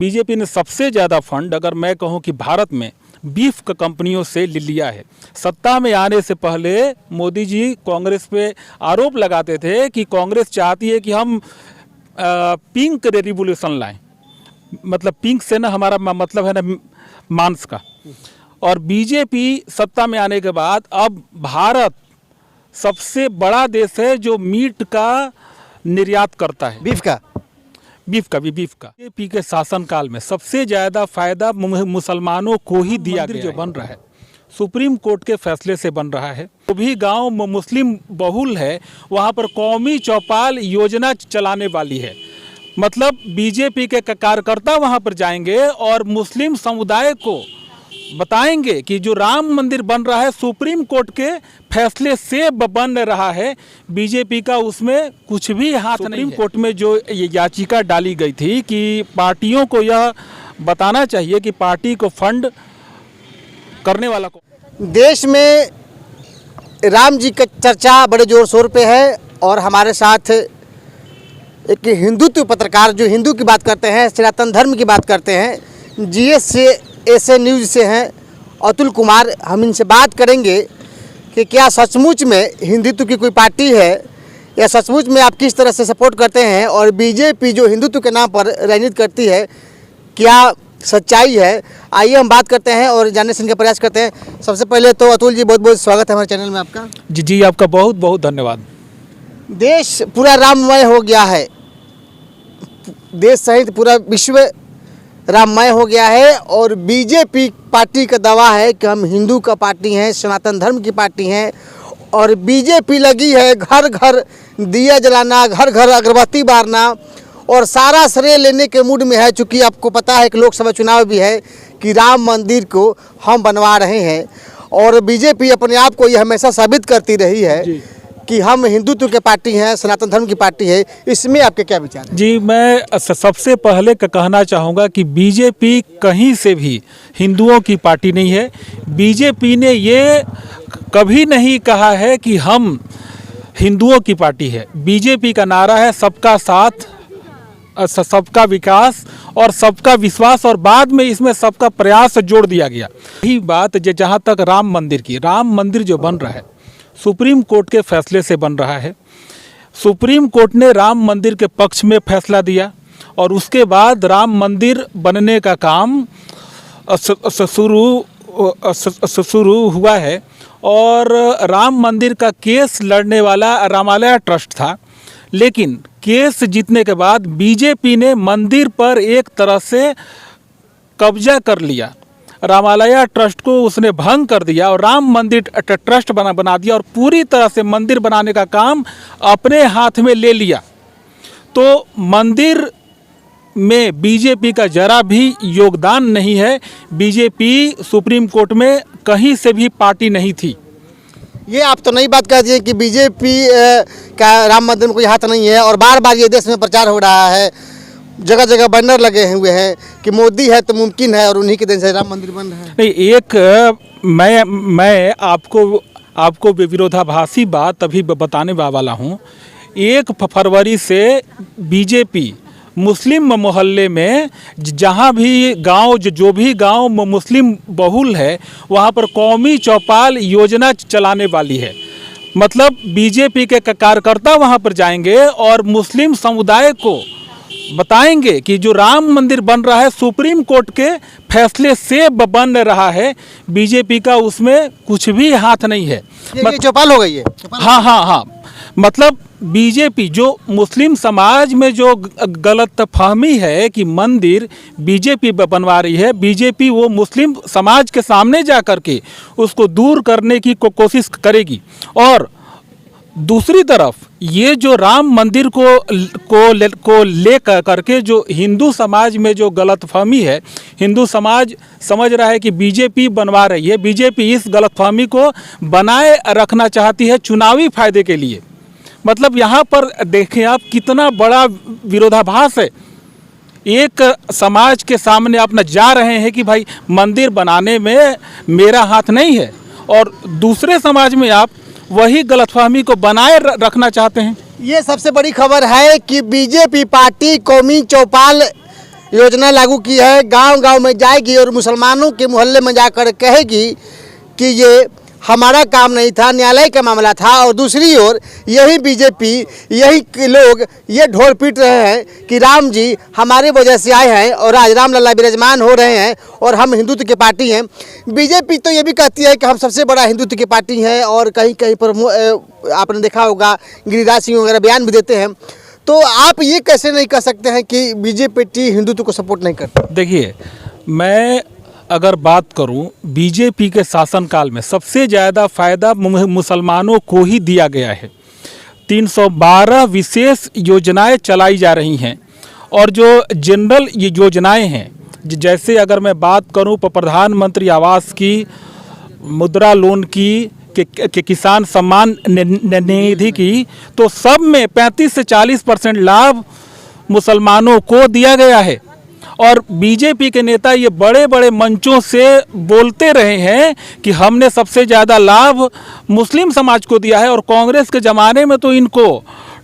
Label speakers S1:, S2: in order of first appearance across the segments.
S1: BJP ने सबसे ज़्यादा फंड, अगर मैं कहूं कि भारत में, बीफ कंपनियों से ले लिया है। सत्ता में आने से पहले मोदी जी कांग्रेस पे आरोप लगाते थे कि कांग्रेस चाहती है कि हम पिंक रेवोल्यूशन लाएं। मतलब पिंक से ना हमारा मतलब है ना मांस का। और बीजेपी सत्ता में आने के बाद अब भारत सबसे बड़ा देश है जो मीट का निर्यात करता है। बीफ का बीजेपी के शासनकाल में सबसे ज़्यादा फायदा मुसलमानों को ही दिया गया। जो बन रहा है सुप्रीम कोर्ट के फैसले से बन रहा है। जो भी गांव मुस्लिम बहुल है वहां पर कौमी चौपाल योजना चलाने वाली है। मतलब बीजेपी के कार्यकर्ता वहां पर जाएंगे और मुस्लिम समुदाय को बताएंगे कि जो राम मंदिर बन रहा है सुप्रीम कोर्ट के फैसले से बन रहा है, बीजेपी का उसमें कुछ भी हाथ नहीं है। सुप्रीम कोर्ट में जो ये याचिका डाली गई थी कि पार्टियों को यह बताना चाहिए कि पार्टी को फंड करने वाला को।
S2: देश में राम जी का चर्चा बड़े जोर शोर पे है और हमारे साथ एक हिंदुत्व पत्रकार जो हिंदू की बात करते हैं, सनातन धर्म की बात करते हैं, जीएस से ऐसे न्यूज़ से हैं अतुल कुमार। हम इनसे बात करेंगे कि क्या सचमुच में हिंदुत्व की कोई पार्टी है या सचमुच में आप किस तरह से सपोर्ट करते हैं और बीजेपी जो हिंदुत्व के नाम पर राजनीति करती है क्या सच्चाई है। आइए हम बात करते हैं और जानने सुनने का प्रयास करते हैं। सबसे पहले तो अतुल जी बहुत बहुत स्वागत है हमारे चैनल में आपका।
S1: जी आपका बहुत बहुत धन्यवाद।
S2: देश पूरा राममय हो गया है, देश सहित पूरा विश्व राममय हो गया है और बीजेपी पार्टी का दावा है कि हम हिंदू का पार्टी हैं, सनातन धर्म की पार्टी हैं और बीजेपी लगी है घर घर दिया जलाना, घर घर अगरबत्ती बारना और सारा श्रेय लेने के मूड में है। चूँकि आपको पता है कि लोकसभा चुनाव भी है कि राम मंदिर को हम बनवा रहे हैं और बीजेपी अपने आप को ये हमेशा साबित करती रही है कि हम हिंदुत्व के पार्टी हैं, सनातन धर्म की पार्टी है। इसमें आपके क्या विचार हैं?
S1: जी मैं सबसे पहले कहना चाहूँगा कि बीजेपी कहीं से भी हिंदुओं की पार्टी नहीं है। बीजेपी ने ये कभी नहीं कहा है कि हम हिंदुओं की पार्टी है। बीजेपी का नारा है सबका साथ, सबका विकास और सबका विश्वास और बाद में इसमें सबका प्रयास जोड़ दिया गया। यही बात जहाँ तक राम मंदिर जो बन रहा है सुप्रीम कोर्ट के फैसले से बन रहा है। सुप्रीम कोर्ट ने राम मंदिर के पक्ष में फैसला दिया और उसके बाद राम मंदिर बनने का काम शुरू हुआ है और राम मंदिर का केस लड़ने वाला रामालय ट्रस्ट था। लेकिन केस जीतने के बाद बीजेपी ने मंदिर पर एक तरह से कब्जा कर लिया। रामालय ट्रस्ट को उसने भंग कर दिया और राम मंदिर ट्रस्ट बना दिया और पूरी तरह से मंदिर बनाने का काम अपने हाथ में ले लिया। तो मंदिर में बीजेपी का जरा भी योगदान नहीं है। बीजेपी सुप्रीम कोर्ट में कहीं से भी पार्टी नहीं थी।
S2: ये आप तो नई बात कह दिए कि बीजेपी का राम मंदिर में कोई हाथ नहीं है और बार बार ये देश में प्रचार हो रहा है, जगह जगह बैनर लगे हुए हैं कि मोदी है तो मुमकिन है और उन्हीं के दिन से राम मंदिर बन रहा है।
S1: नहीं, एक मैं आपको विरोधाभासी बात अभी बताने वाला हूँ। 1 फरवरी से बीजेपी मुस्लिम मोहल्ले में जहाँ भी गांव जो भी गांव मुस्लिम बहुल है वहाँ पर कौमी चौपाल योजना चलाने वाली है। मतलब बीजेपी के कार्यकर्ता वहाँ पर जाएंगे और मुस्लिम समुदाय को बताएंगे कि जो राम मंदिर बन रहा है सुप्रीम कोर्ट के फैसले से बन रहा है। बीजेपी का उसमें कुछ भी हाथ नहीं है।
S2: ये चौपाल हो गई है।
S1: हाँ। मतलब बीजेपी जो मुस्लिम समाज में जो गलत फहमी है कि मंदिर बीजेपी बनवा रही है, बीजेपी वो मुस्लिम समाज के सामने जा कर के उसको दूर करने की कोशिश करेगी। और दूसरी तरफ ये जो राम मंदिर को ले करके जो हिंदू समाज में जो गलतफहमी है, हिंदू समाज समझ रहा है कि बीजेपी बनवा रही है। बीजेपी इस गलतफहमी को बनाए रखना चाहती है चुनावी फायदे के लिए। मतलब यहाँ पर देखें आप कितना बड़ा विरोधाभास है। एक समाज के सामने अपना जा रहे हैं कि भाई मंदिर बनाने में मेरा हाथ नहीं है और दूसरे समाज में आप वही गलतफहमी को बनाए रखना चाहते हैं।
S2: ये सबसे बड़ी खबर है कि बीजेपी पार्टी कौमी चौपाल योजना लागू की है, गांव-गांव में जाएगी और मुसलमानों के मोहल्ले में जाकर कहेगी कि ये हमारा काम नहीं था, न्यायालय का मामला था। और दूसरी ओर यही बीजेपी, यही लोग ये ढोल पीट रहे हैं कि राम जी हमारी वजह से आए हैं और आज रामलला विराजमान हो रहे हैं और हम हिंदुत्व की पार्टी हैं। बीजेपी तो ये भी कहती है कि हम सबसे बड़ा हिंदुत्व की पार्टी हैं और कहीं कहीं पर आपने देखा होगा गिरिराज सिंह वगैरह बयान भी देते हैं। तो आप ये कैसे नहीं कह सकते हैं कि बीजेपी हिंदुत्व को सपोर्ट नहीं करती?
S1: देखिए, मैं अगर बात करूं, बीजेपी के शासनकाल में सबसे ज़्यादा फ़ायदा मुसलमानों को ही दिया गया है। 312 विशेष योजनाएं चलाई जा रही हैं और जो जनरल ये योजनाएं हैं, जैसे अगर मैं बात करूं प्रधानमंत्री आवास की, मुद्रा लोन की, कि किसान सम्मान निधि की, तो सब में 35 से 40% लाभ मुसलमानों को दिया गया है। और बीजेपी के नेता ये बड़े बड़े मंचों से बोलते रहे हैं कि हमने सबसे ज़्यादा लाभ मुस्लिम समाज को दिया है और कांग्रेस के ज़माने में तो इनको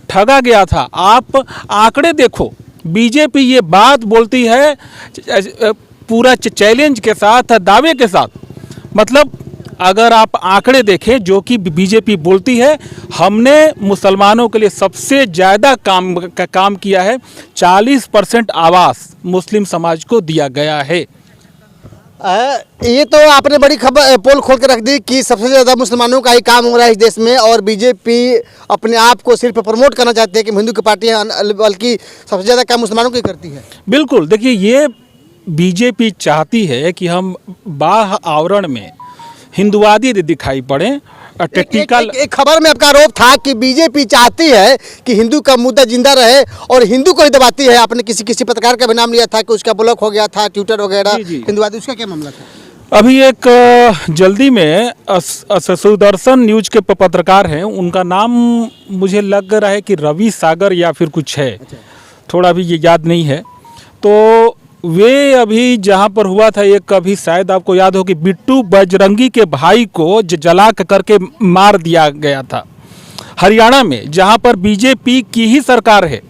S1: ठगा गया था। आप आंकड़े देखो, बीजेपी ये बात बोलती है पूरा चैलेंज के साथ, दावे के साथ। मतलब अगर आप आंकड़े देखें जो कि बीजेपी बोलती है, हमने मुसलमानों के लिए सबसे ज़्यादा काम किया है, 40% आवास मुस्लिम समाज को दिया गया है।
S2: ये तो आपने बड़ी खबर पोल खोल के रख दी कि सबसे ज़्यादा मुसलमानों का ही काम हो रहा है इस देश में और बीजेपी अपने आप को सिर्फ प्रमोट करना चाहती है कि हिंदू की पार्टी है, बल्कि सबसे ज़्यादा काम मुसलमानों की करती है।
S1: बिल्कुल, देखिए, ये बीजेपी चाहती है कि हम बाह्य आवरण में हिंदुवादी दिखाई पड़े। टेक्निकल
S2: एक खबर में आपका आरोप था कि बीजेपी चाहती है कि हिंदू का मुद्दा जिंदा रहे और हिंदू को ही दबाती है। आपने किसी पत्रकार का भी नाम लिया था कि उसका ब्लॉक हो गया था, ट्विटर वगैरह हिंदुवादी, उसका क्या मामला था?
S1: अभी एक जल्दी में सुदर्शन न्यूज के पत्रकार हैं, उनका नाम मुझे लग रहा है कि रवि सागर या फिर कुछ है, थोड़ा भी ये याद नहीं है। तो वे अभी जहाँ पर हुआ था, एक अभी शायद आपको याद हो कि बिट्टू बजरंगी के भाई को जला करके मार दिया गया था हरियाणा में, जहाँ पर बीजेपी की ही सरकार है।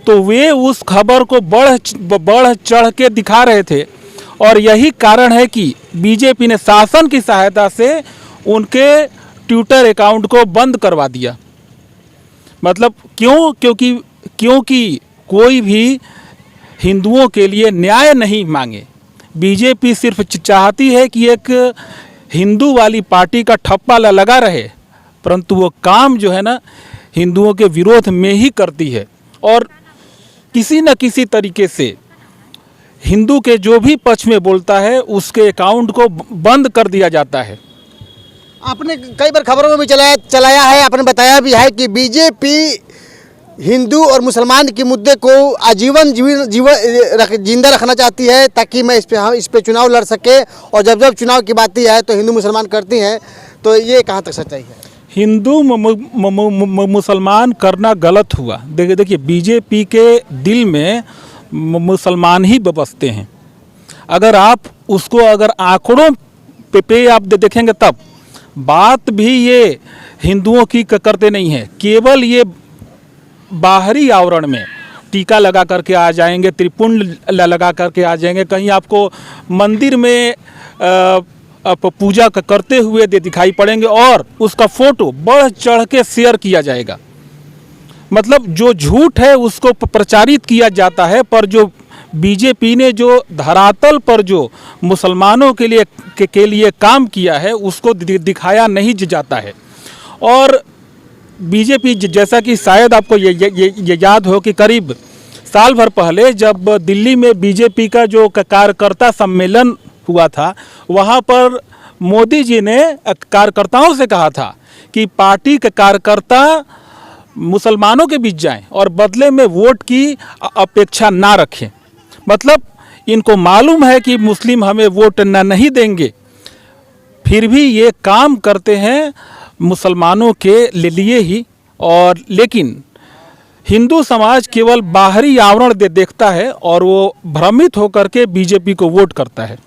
S1: तो वे उस खबर को बढ़ चढ़ के दिखा रहे थे और यही कारण है कि बीजेपी ने शासन की सहायता से उनके ट्विटर अकाउंट को बंद करवा दिया। मतलब क्यों? क्योंकि कोई भी हिंदुओं के लिए न्याय नहीं मांगे। बीजेपी सिर्फ चाहती है कि एक हिंदू वाली पार्टी का ठप्पा लगा रहे, परंतु वो काम जो है ना हिंदुओं के विरोध में ही करती है और किसी न किसी तरीके से हिंदू के जो भी पक्ष में बोलता है उसके अकाउंट को बंद कर दिया जाता है।
S2: आपने कई बार खबरों में भी चलाया है, आपने बताया भी है कि बीजेपी हिंदू और मुसलमान के मुद्दे को आजीवन जिंदा रखना चाहती है ताकि मैं इस पे चुनाव लड़ सके, और जब चुनाव की बात है तो हिंदू मुसलमान करती हैं। तो ये कहाँ तक सच्चाई है?
S1: हिंदू मुसलमान करना गलत हुआ। देखिए, बीजेपी के दिल में मुसलमान ही बसते हैं। अगर आप उसको आंकड़ों पे आप देखेंगे तब बात भी ये हिंदुओं की करते नहीं है। केवल ये बाहरी आवरण में टीका लगा करके आ जाएंगे, त्रिपुंड लगा करके आ जाएंगे, कहीं आपको मंदिर में पूजा करते हुए दिखाई पड़ेंगे और उसका फोटो बढ़ चढ़ के शेयर किया जाएगा। मतलब जो झूठ है उसको प्रचारित किया जाता है, पर जो बीजेपी ने जो धरातल पर जो मुसलमानों के लिए काम किया है उसको दिखाया नहीं जाता है। और बीजेपी, जैसा कि शायद आपको ये याद हो कि करीब साल भर पहले जब दिल्ली में बीजेपी का जो कार्यकर्ता सम्मेलन हुआ था, वहाँ पर मोदी जी ने कार्यकर्ताओं से कहा था कि पार्टी के कार्यकर्ता मुसलमानों के बीच जाएं और बदले में वोट की अपेक्षा ना रखें। मतलब इनको मालूम है कि मुस्लिम हमें वोट नहीं देंगे, फिर भी ये काम करते हैं मुसलमानों के लिए ही। और लेकिन हिंदू समाज केवल बाहरी आवरण देखता है और वो भ्रमित होकर के बीजेपी को वोट करता है।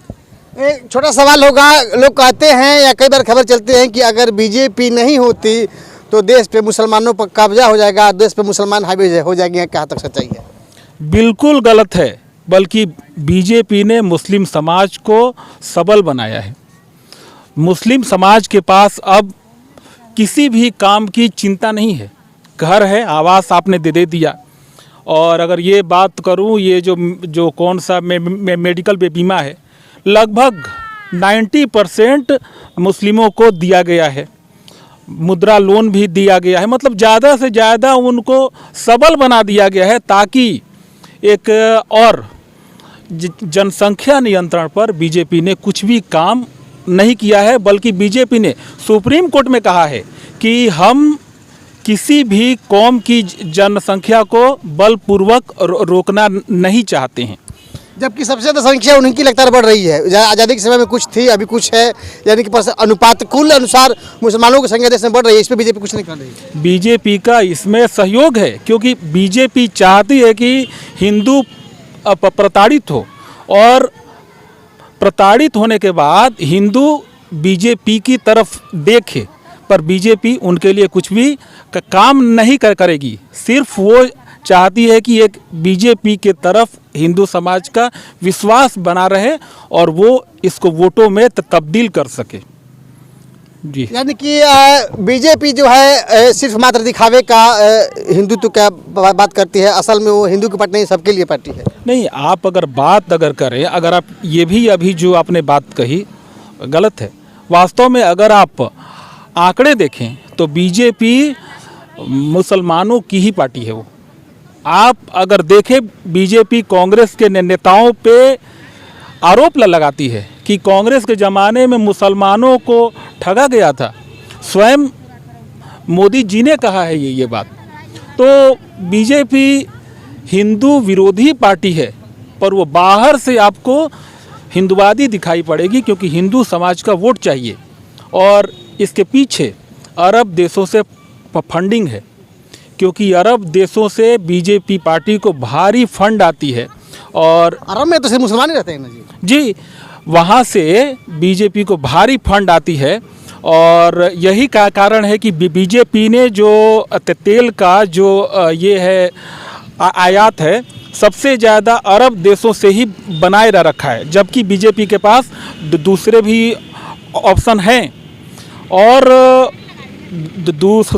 S2: एक छोटा सवाल होगा, लोग कहते हैं या कई बार खबर चलती है कि अगर बीजेपी नहीं होती तो देश पे मुसलमानों पर कब्जा हो जाएगा, देश पे मुसलमान हावी हो जाएंगे। कहाँ तक सच्चाई है?
S1: बिल्कुल गलत है। बल्कि बीजेपी ने मुस्लिम समाज को सबल बनाया है। मुस्लिम समाज के पास अब किसी भी काम की चिंता नहीं है। घर है, आवास आपने दे दिया। और अगर ये बात करूं, ये जो कौन सा मेडिकल बीमा है, लगभग 90% मुस्लिमों को दिया गया है। मुद्रा लोन भी दिया गया है। मतलब ज़्यादा से ज़्यादा उनको सबल बना दिया गया है, ताकि एक और जनसंख्या नियंत्रण पर बीजेपी ने कुछ भी काम नहीं किया है। बल्कि बीजेपी ने सुप्रीम कोर्ट में कहा है कि हम किसी भी कौम की जनसंख्या को बलपूर्वक रोकना नहीं चाहते हैं।
S2: जबकि सबसे ज़्यादा संख्या उन्हीं की लगातार बढ़ रही है। आज़ादी के समय में कुछ थी, अभी कुछ है, यानी कि अनुपात कुल अनुसार मुसलमानों की संख्या देश में बढ़ रही है। इस पर बीजेपी कुछ नहीं कर रही है।
S1: बीजेपी का इसमें सहयोग है, क्योंकि बीजेपी चाहती है कि हिंदू प्रताड़ित हो, और प्रताड़ित होने के बाद हिंदू बीजेपी की तरफ देखे, पर बीजेपी उनके लिए कुछ भी काम नहीं करेगी। सिर्फ वो चाहती है कि एक बीजेपी के तरफ हिंदू समाज का विश्वास बना रहे और वो इसको वोटों में तब्दील कर सके। जी,
S2: यानी कि बीजेपी जो है सिर्फ मात्र दिखावे का हिंदुत्व का बात करती है। असल में वो हिंदू की पार्टी नहीं, सबके लिए पार्टी है।
S1: नहीं, आप अगर बात करें, अगर आप ये भी अभी जो आपने बात कही गलत है। वास्तव में अगर आप आंकड़े देखें तो बीजेपी मुसलमानों की ही पार्टी है। वो आप अगर देखें, बीजेपी कांग्रेस के नेताओं पे आरोप लगाती है कि कांग्रेस के ज़माने में मुसलमानों को ठगा गया था। स्वयं मोदी जी ने कहा है ये बात। तो बीजेपी हिंदू विरोधी पार्टी है, पर वो बाहर से आपको हिंदुवादी दिखाई पड़ेगी, क्योंकि हिंदू समाज का वोट चाहिए। और इसके पीछे अरब देशों से फंडिंग है, क्योंकि अरब देशों से बीजेपी पार्टी को भारी फंड आती है। और
S2: अरब में तो सिर्फ मुसलमान ही रहते हैं ना
S1: जी, वहाँ से बीजेपी को भारी फंड आती है। और यही का कारण है कि बीजेपी ने जो तेल का जो ये है आयात है, सबसे ज़्यादा अरब देशों से ही बनाए रखा है, जबकि बीजेपी के पास दूसरे भी ऑप्शन हैं। और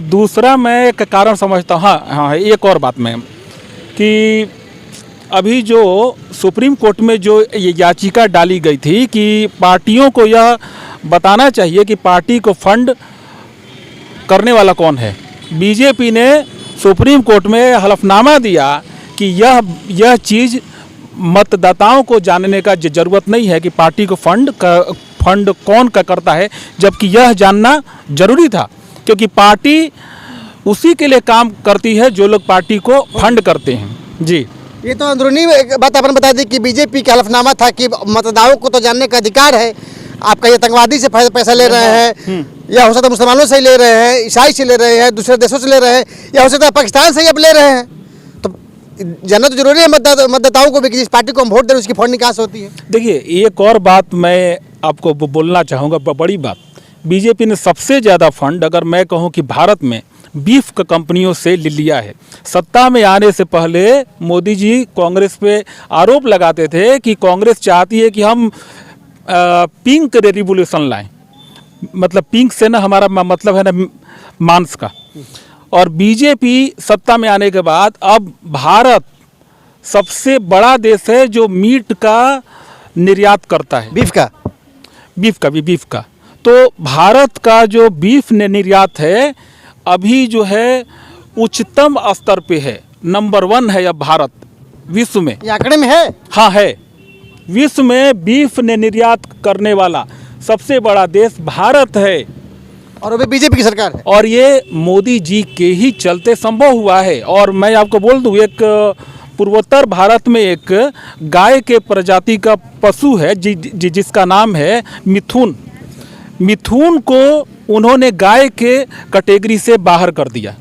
S1: दूसरा मैं एक कारण समझता हूँ, हाँ, एक और बात मैं, कि अभी जो सुप्रीम कोर्ट में जो ये याचिका डाली गई थी कि पार्टियों को यह बताना चाहिए कि पार्टी को फंड करने वाला कौन है। बीजेपी ने सुप्रीम कोर्ट में हलफनामा दिया कि यह चीज़ मतदाताओं को जानने का ज़रूरत नहीं है कि पार्टी को फंड कौन करता है, जबकि यह जानना जरूरी था, क्योंकि पार्टी उसी के लिए काम करती है जो लोग पार्टी को फंड करते हैं। जी,
S2: ये तो अंदरूनी बात आपने बता दी कि बीजेपी का हलफनामा था कि मतदाताओं को तो जानने का अधिकार है। आपका ये आतंकवादी से पैसा ले रहे हैं, या हो सकता है मुसलमानों से ले रहे हैं, ईसाई से ले रहे हैं, दूसरे देशों से ले रहे हैं, या हो सकता है पाकिस्तान से ही अब ले रहे हैं। तो जानना तो जरूरी है मतदाताओं को भी कि जिस पार्टी को हम वोट दे रहे हैं उसकी फंड कहाँ से होती है।
S1: देखिए, एक और बात मैं आपको बोलना चाहूँगा, बड़ी बात। बीजेपी ने सबसे ज़्यादा फंड, अगर मैं कहूँ कि भारत में, बीफ का कंपनियों से लिया है। सत्ता में आने से पहले मोदी जी कांग्रेस पे आरोप लगाते थे कि कांग्रेस चाहती है कि हम पिंक रेवोल्यूशन लाएं। मतलब पिंक से ना हमारा मतलब है ना मांस का। और बीजेपी सत्ता में आने के बाद अब भारत सबसे बड़ा देश है जो मीट का निर्यात करता है। बीफ का। तो भारत का जो बीफ निर्यात है अभी जो है उच्चतम स्तर पे है, नंबर 1 है अब भारत विश्व में।
S2: ये आंकड़े में है?
S1: हाँ है। विश्व में बीफ निर्यात करने वाला सबसे बड़ा देश भारत है,
S2: और वो बीजेपी की सरकार है।
S1: और ये मोदी जी के ही चलते संभव हुआ है। और मैं आपको बोल दूं, एक पूर्वोत्तर भारत में एक गाय के प्रजाति का पशु है जिसका नाम है मिथुन। मिथुन को उन्होंने गाय के कैटेगरी से बाहर कर दिया,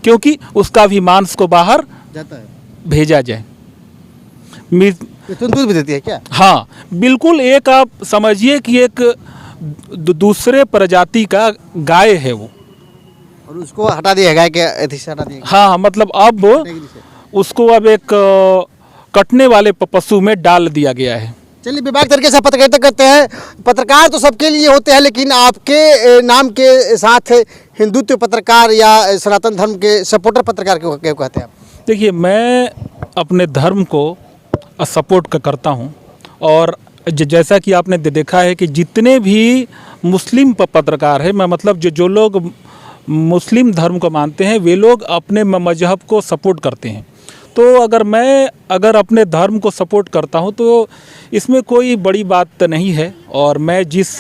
S1: क्योंकि उसका भी मांस को बाहर
S2: जाता है,
S1: भेजा जाए।
S2: मिथुन दूध भी देती है क्या?
S1: हाँ बिल्कुल। एक आप समझिए कि एक दूसरे प्रजाति का गाय है वो,
S2: और उसको हटा दिया गाय के एथी से हटा दिया।
S1: हाँ मतलब अब उसको अब एक कटने वाले पशु में डाल दिया गया है।
S2: चलिए, विभाग तरीके से पत्रकारिता करते हैं। पत्रकार तो सबके लिए होते हैं, लेकिन आपके नाम के साथ हिंदुत्व पत्रकार या सनातन धर्म के सपोर्टर पत्रकार क्यों कहते हैं आप?
S1: देखिए, मैं अपने धर्म को सपोर्ट करता हूँ, और जैसा कि आपने देखा है कि जितने भी मुस्लिम पत्रकार हैं, मैं मतलब जो लोग मुस्लिम धर्म को मानते हैं, वे लोग अपने मजहब को सपोर्ट करते हैं। तो अगर अपने धर्म को सपोर्ट करता हूं तो इसमें कोई बड़ी बात नहीं है, और मैं जिस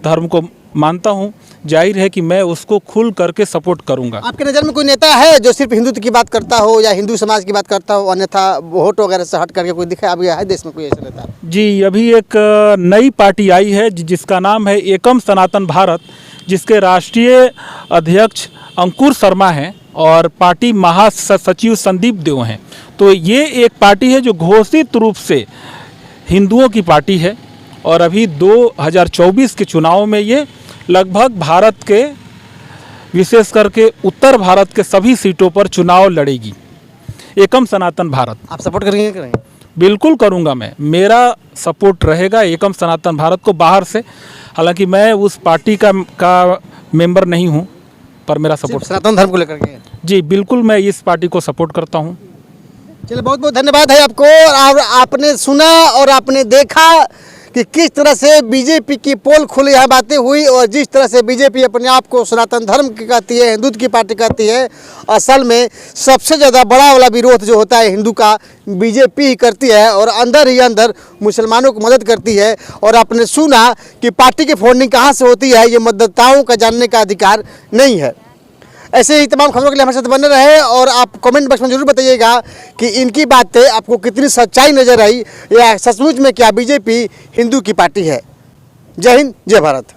S1: धर्म को मानता हूं, जाहिर है कि मैं उसको खुल करके सपोर्ट करूंगा।
S2: आपके नज़र में कोई नेता है जो सिर्फ हिंदुत्व की बात करता हो या हिंदू समाज की बात करता हो, अन्यथा वोट वगैरह से हट करके कोई दिखा अभी है देश में कोई ऐसा नेता?
S1: जी, अभी एक नई पार्टी आई है जिसका नाम है एकम सनातन भारत, जिसके राष्ट्रीय अध्यक्ष अंकुर शर्मा हैं और पार्टी महासचिव संदीप देव हैं। तो ये एक पार्टी है जो घोषित रूप से हिंदुओं की पार्टी है, और अभी 2024 के चुनाव में ये लगभग भारत के, विशेष करके उत्तर भारत के सभी सीटों पर चुनाव लड़ेगी। एकम सनातन भारत।
S2: आप सपोर्ट करेंगे?
S1: बिल्कुल करूंगा मैं, मेरा सपोर्ट रहेगा एकम सनातन भारत को बाहर से। हालांकि मैं उस पार्टी का मेंबर नहीं हूं, पर मेरा सपोर्ट
S2: सनातन धर्म को लेकर के।
S1: जी बिल्कुल, मैं इस पार्टी को सपोर्ट करता हूं।
S2: चलिए, बहुत बहुत धन्यवाद है आपको। और आपने सुना और आपने देखा कि किस तरह से बीजेपी की पोल खुली यहाँ बातें हुई, और जिस तरह से बीजेपी अपने आप को सनातन धर्म की कहती है, हिंदुत्व की पार्टी कहती है, असल में सबसे ज़्यादा बड़ा वाला विरोध जो होता है हिंदू का, बीजेपी ही करती है, और अंदर ही अंदर मुसलमानों को मदद करती है। और आपने सुना कि पार्टी की फंडिंग कहाँ से होती है, ये मतदाताओं का जानने का अधिकार नहीं है। ऐसे ही तमाम खबरों के लिए हमारे साथ बने रहे, और आप कमेंट बॉक्स में जरूर बताइएगा कि इनकी बातें आपको कितनी सच्चाई नजर आई, या सचमुच में क्या बीजेपी हिंदू की पार्टी है। जय हिंद, जय भारत।